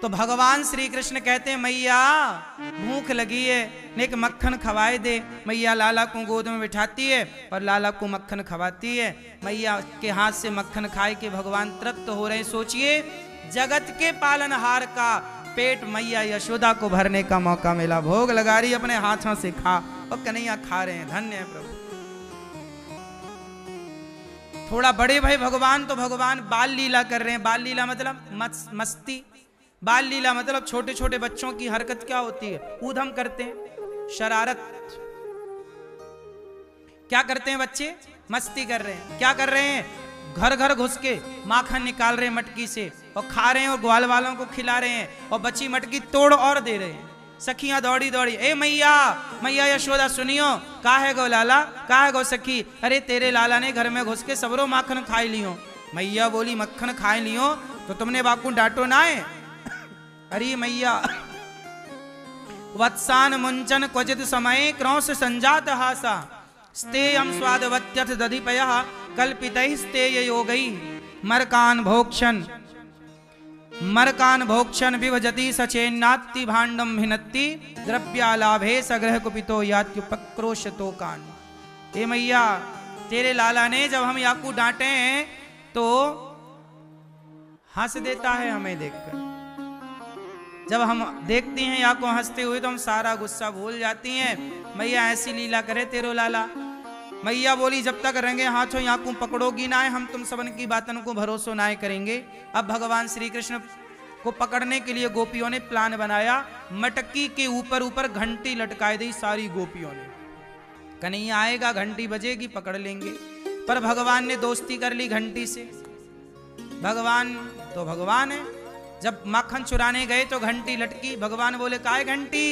तो भगवान श्री कृष्ण कहते हैं मैया भूख लगी है, नेक मक्खन खवाए दे। मैया लाला को गोद में बिठाती है और लाला को मक्खन खवाती है। मैया के हाथ से मक्खन खाए के भगवान तृप्त हो रहे। सोचिए जगत के पालनहार का पेट मैया यशोदा को भरने का मौका मिला। भोग लगा रही अपने हाथों से खा और कन्हैया खा रहे हैं। धन्य है प्रभु। थोड़ा बड़े भाई भगवान तो भगवान बाल लीला कर रहे हैं। बाल लीला मतलब मस्ती। बाल लीला मतलब छोटे छोटे बच्चों की हरकत क्या होती है, ऊधम करते हैं, शरारत। क्या करते हैं बच्चे? मस्ती कर रहे हैं। क्या कर रहे हैं? घर घर घुस के माखन निकाल रहे हैं मटकी से और खा रहे हैं और ग्वाल वालों को खिला रहे हैं और बची मटकी तोड़ और दे रहे हैं। सखियां दौड़ी दौड़ी, ए मैया मैया यशोदा सुनियो, का है गो लाला, का है गो सखी, अरे तेरे लाला ने घर में घुस के सबरो माखन खाई लियो। मैया बोली मक्खन खाए लियो तो तुमने बापू डांटो ना है? अरे मैया वत्सान मुंचन क्वचित समय क्रौश संजात हासा स्तेयम स्वादवत्यथ दधिपयः कल्पितैः स्तेय योगैः मरकान भोक्षण विभजति सचेन्नात्ति भाण्डम भिन्नति द्रव्यालाभे सग्रह कुपितो यात्युपक्रोशतो कान। हे मैया तेरे लाला ने जब हम याकू डांटे तो हंस देता है हमें देखकर। जब हम देखते हैं या को हंसते हुए तो हम सारा गुस्सा भूल जाती हैं। मैया ऐसी लीला करे तेरो लाला। मैया बोली जब तक रंगे हाथों या को पकड़ोगी ना हम तुम सबन की बातों को भरोसा ना करेंगे। अब भगवान श्री कृष्ण को पकड़ने के लिए गोपियों ने प्लान बनाया। मटकी के ऊपर ऊपर घंटी लटकाई दी सारी गोपियों ने। कन्हैया आएगा घंटी बजेगी पकड़ लेंगे। पर भगवान ने दोस्ती कर ली घंटी से। भगवान तो भगवान है। जब माखन चुराने गए तो घंटी लटकी। भगवान बोले काय घंटी,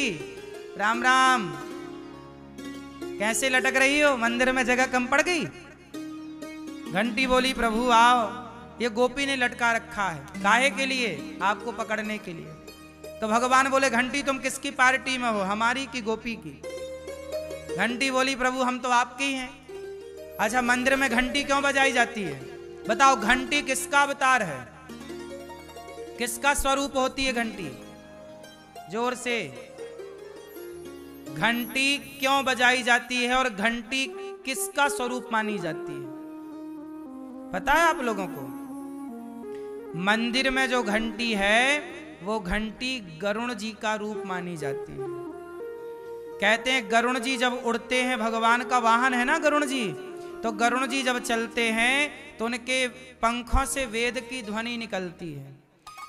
राम राम, कैसे लटक रही हो, मंदिर में जगह कम पड़ गई? घंटी बोली प्रभु आओ, ये गोपी ने लटका रखा है। काहे के लिए? आपको पकड़ने के लिए। तो भगवान बोले घंटी तुम किसकी पार्टी में हो, हमारी की गोपी की? घंटी बोली प्रभु हम तो आपके ही हैं। अच्छा मंदिर में घंटी क्यों बजाई जाती है? बताओ घंटी किसका अवतार है, किसका स्वरूप होती है घंटी? जोर से। घंटी क्यों बजाई जाती है और घंटी किसका स्वरूप मानी जाती है? पता है आप लोगों को? मंदिर में जो घंटी है वो घंटी गरुण जी का रूप मानी जाती है। कहते हैं गरुण जी जब उड़ते हैं, भगवान का वाहन है ना गरुण जी, तो गरुण जी जब चलते हैं तो उनके पंखों से वेद की ध्वनि निकलती है।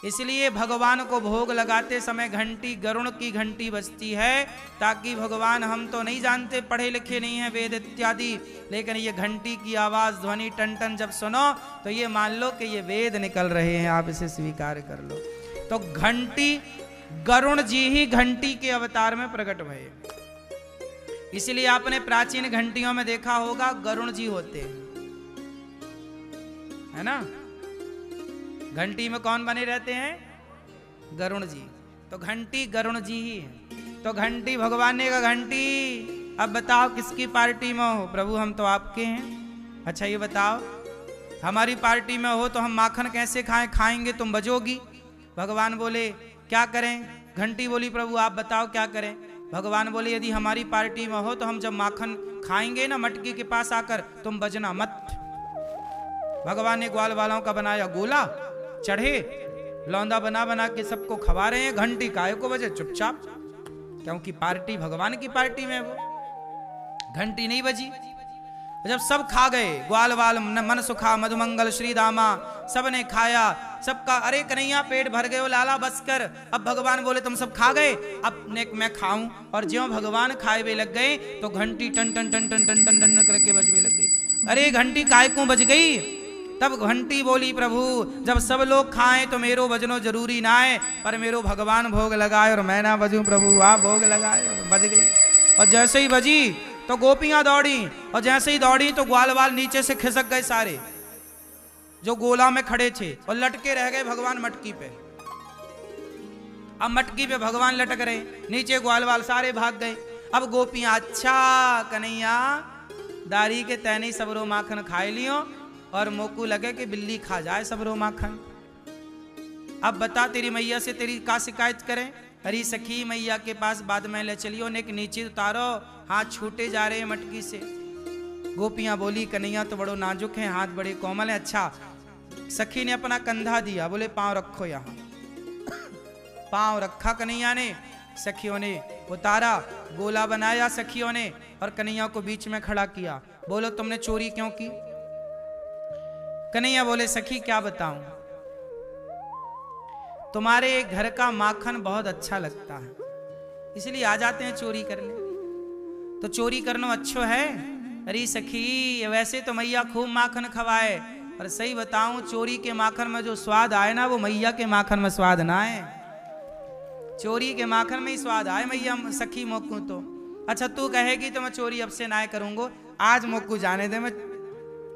इसलिए भगवान को भोग लगाते समय घंटी गरुण की घंटी बजती है, ताकि भगवान हम तो नहीं जानते, पढ़े लिखे नहीं हैं वेद इत्यादि, लेकिन ये घंटी की आवाज ध्वनि टन टन जब सुनो तो ये मान लो कि ये वेद निकल रहे हैं, आप इसे स्वीकार कर लो। तो घंटी गरुण जी ही घंटी के अवतार में प्रकट हुए। इसलिए आपने प्राचीन घंटियों में देखा होगा गरुण जी होते हैं, है ना? घंटी में कौन बने रहते हैं? गरुण जी। तो घंटी गरुण जी ही है। तो घंटी भगवान ने कहा घंटी अब बताओ किसकी पार्टी में हो? प्रभु हम तो आपके हैं। अच्छा ये बताओ हमारी पार्टी में हो तो हम माखन कैसे खाएं? खाएंगे तुम बजोगी। भगवान बोले क्या करें? घंटी बोली प्रभु आप बताओ क्या करें? भगवान बोले यदि हमारी पार्टी में हो तो हम जब माखन खाएंगे ना मटकी के पास आकर तुम बजना मत। भगवान ने ग्वाल वालों का बनाया गोला, चढ़े लौंदा बना बना के सबको खवा रहे हैं। घंटी काहे को बजे? चुपचाप, क्योंकि पार्टी भगवान की पार्टी में वो घंटी नहीं बजी। जब सब खा गए, ग्वाल वाल मन सुखा मधुमंगल श्री दामा सबने खाया, सबका अरे कन्हैया पेट भर गए, लाला बस कर। अब भगवान बोले तुम सब खा गए, अब मैं खाऊं। और ज्यों भगवान खाए वे लग गए तो घंटी टन टन टन टन टन टन टन करके बजने लग गई। अरे घंटी काय को बज गई? तब घंटी बोली प्रभु जब सब लोग खाएं तो मेरो बजनो जरूरी ना है, पर मेरो भगवान भोग लगाए और मैं ना बजूं। प्रभु आप भोग लगाए और बज गई। और जैसे ही बजी तो गोपियां दौड़ी, और जैसे ही दौड़ी तो ग्वाल वाल नीचे से खिसक गए सारे जो गोला में खड़े थे, और लटके रह गए भगवान मटकी पे। अब मटकी पे भगवान लटक रहे, नीचे ग्वाल वाल सारे भाग गए। अब गोपियां अच्छा कन्हैया दारी के तैनी सबरो माखन खाए लियो और मोकू लगे कि बिल्ली खा जाए सबरो माखन। अब बता तेरी मैया से तेरी का शिकायत करें। अरे सखी मैया के पास बाद में ले चलियो, नेक नीचे उतारो, हाथ छूटे जा रहे हैं मटकी से। गोपियां बोली कन्हैया तो बड़ो नाजुक है, हाथ बड़े कोमल है। अच्छा, सखी ने अपना कंधा दिया, बोले पांव रखो यहाँ। पांव रखा कन्हैया ने, सखियों ने उतारा, गोला बनाया सखियों ने और कन्हैया को बीच में खड़ा किया। बोलो तुमने चोरी क्यों की? कन्हैया बोले सखी क्या बताऊं, तुम्हारे घर का माखन बहुत अच्छा लगता है, इसलिए आ जाते हैं चोरी करने। तो चोरी करना अच्छो है? अरे सखी वैसे तो मैया खूब माखन खवाए, पर सही बताऊं चोरी के माखन में जो स्वाद आए ना, वो मैया के माखन में स्वाद ना आए। चोरी के माखन में ही स्वाद आए मैया सखी मोकू तो। अच्छा तू कहेगी तो मैं चोरी अब से ना करूंगा, आज मोकू जाने दे, मैं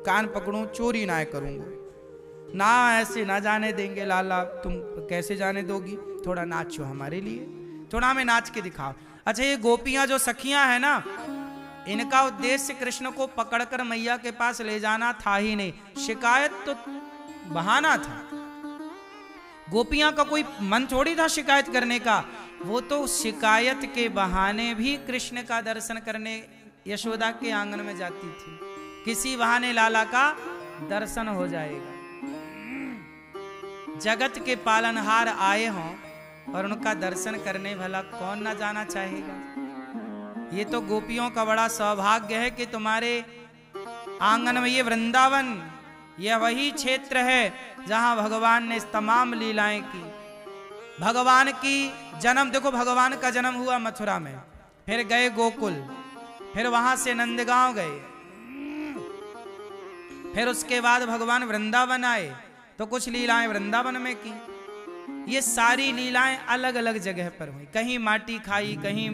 कान पकड़ूं चोरी ना करूंगा। ना ऐसे ना जाने देंगे लाला, तुम कैसे जाने दोगी? थोड़ा नाचो हमारे लिए, थोड़ा हमें नाच के दिखाओ। अच्छा ये गोपियां जो सखियां हैं ना, इनका उद्देश्य कृष्ण को पकड़कर मैया के पास ले जाना था ही नहीं, शिकायत तो बहाना था। गोपियां का कोई मन थोड़ी था शिकायत करने का, वो तो शिकायत के बहाने भी कृष्ण का दर्शन करने यशोदा के आंगन में जाती थी, किसी बहाने लाला का दर्शन हो जाएगा। जगत के पालनहार आए हों और उनका दर्शन करने भला कौन ना जाना चाहेगा। ये तो गोपियों का बड़ा सौभाग्य है कि तुम्हारे आंगन में ये वृंदावन, यह वही क्षेत्र है जहां भगवान ने इस तमाम लीलाएं की। भगवान की जन्म, देखो भगवान का जन्म हुआ मथुरा में, फिर गए गोकुल, फिर वहां से नंदगांव गए, फिर उसके बाद भगवान वृंदावन आए, तो कुछ लीलाएं वृंदावन में की। ये सारी लीलाएं अलग अलग जगह पर हुई, कहीं माटी खाई, कहीं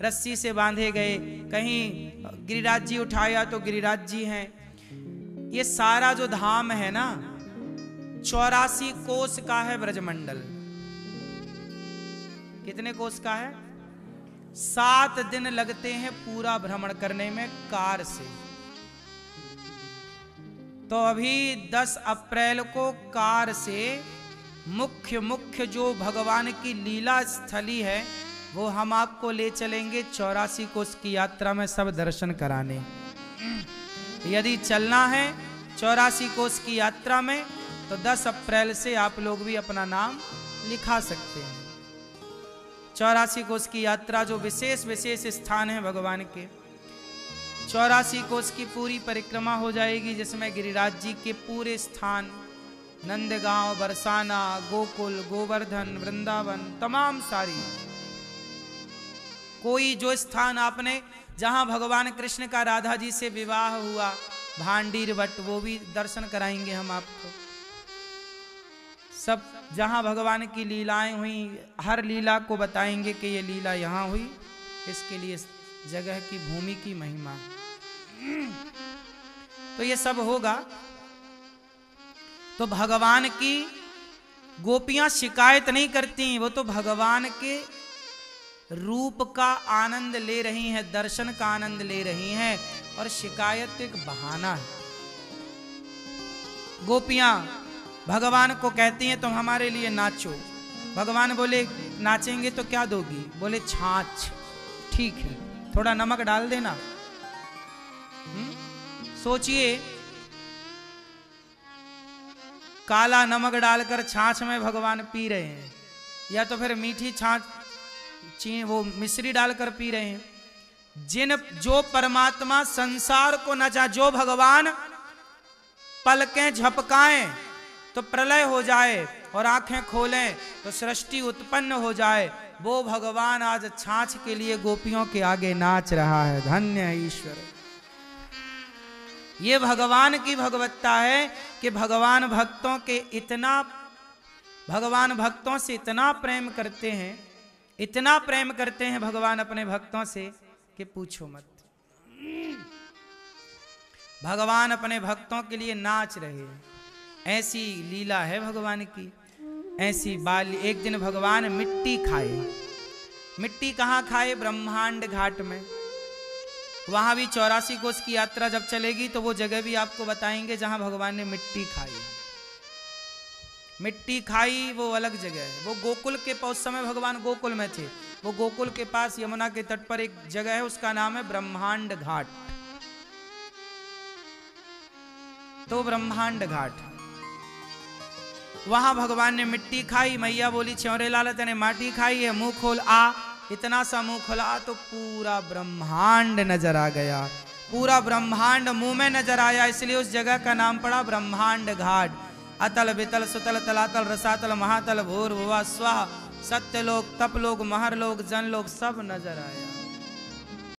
रस्सी से बांधे गए, कहीं गिरिराज जी उठाया तो गिरिराज जी हैं। ये सारा जो धाम है ना, 84 कोस का है ब्रजमंडल। कितने कोस का है? 7 दिन लगते हैं पूरा भ्रमण करने में कार से। तो अभी 10 अप्रैल को कार से मुख्य जो भगवान की लीला स्थली है वो हम आपको ले चलेंगे 84 कोस की यात्रा में सब दर्शन कराने। यदि चलना है 84 कोस की यात्रा में तो 10 अप्रैल से आप लोग भी अपना नाम लिखा सकते हैं। 84 कोस की यात्रा जो विशेष स्थान है भगवान के, 84 कोस की पूरी परिक्रमा हो जाएगी, जिसमें गिरिराज जी के पूरे स्थान, नंदगांव, बरसाना, गोकुल, गोवर्धन, वृंदावन, तमाम सारी, कोई जो स्थान आपने जहां भगवान कृष्ण का राधा जी से विवाह हुआ, भांडीर वट, वो भी दर्शन कराएंगे हम आपको। सब जहां भगवान की लीलाएं हुई, हर लीला को बताएंगे कि ये लीला यहां हुई, इसके लिए जगह की भूमि की महिमा। तो ये सब होगा। तो भगवान की गोपियां शिकायत नहीं करती, वो तो भगवान के रूप का आनंद ले रही हैं, दर्शन का आनंद ले रही हैं, और शिकायत एक बहाना है। गोपियां भगवान को कहती हैं तुम हमारे लिए नाचो। भगवान बोले नाचेंगे तो क्या दोगी? बोले छाछ। ठीक है, थोड़ा नमक डाल देना। सोचिए, काला नमक डालकर छाछ में भगवान पी रहे हैं, या तो फिर मीठी छाछ वो मिश्री डालकर पी रहे हैं। जो परमात्मा संसार को न चाहे, जो भगवान पलकें झपकाएं तो प्रलय हो जाए और आंखें खोलें तो सृष्टि उत्पन्न हो जाए, वो भगवान आज छाछ के लिए गोपियों के आगे नाच रहा है। धन्य है ईश्वर। ये भगवान की भगवत्ता है कि भगवान भक्तों से इतना प्रेम करते हैं, इतना प्रेम करते हैं भगवान अपने भक्तों से कि पूछो मत। भगवान अपने भक्तों के लिए नाच रहे हैं, ऐसी लीला है भगवान की। ऐसी बाल एक दिन भगवान मिट्टी खाए। मिट्टी कहाँ खाए? ब्रह्मांड घाट में। वहां भी 84 कोस की यात्रा जब चलेगी तो वो जगह भी आपको बताएंगे जहां भगवान ने मिट्टी खाई। मिट्टी खाई वो अलग जगह है, वो गोकुल के उस समय भगवान गोकुल में थे। वो गोकुल के पास यमुना के तट पर एक जगह है, उसका नाम है ब्रह्मांड घाट। तो ब्रह्मांड घाट, वहां भगवान ने मिट्टी खाई। मैया बोली छेवरे लाल तेने माटी खाई है, मुंह खोल आ। इतना सा मुंह खोला तो पूरा ब्रह्मांड नजर आ गया, पूरा ब्रह्मांड मुंह में नजर आया। इसलिए उस जगह का नाम पड़ा ब्रह्मांड घाट। अतल वितल सुतल तलातल रसातल महातल भूर भुवा स्वाहा, सत्यलोक तपलोक महरलोक जनलोक सब नजर आया।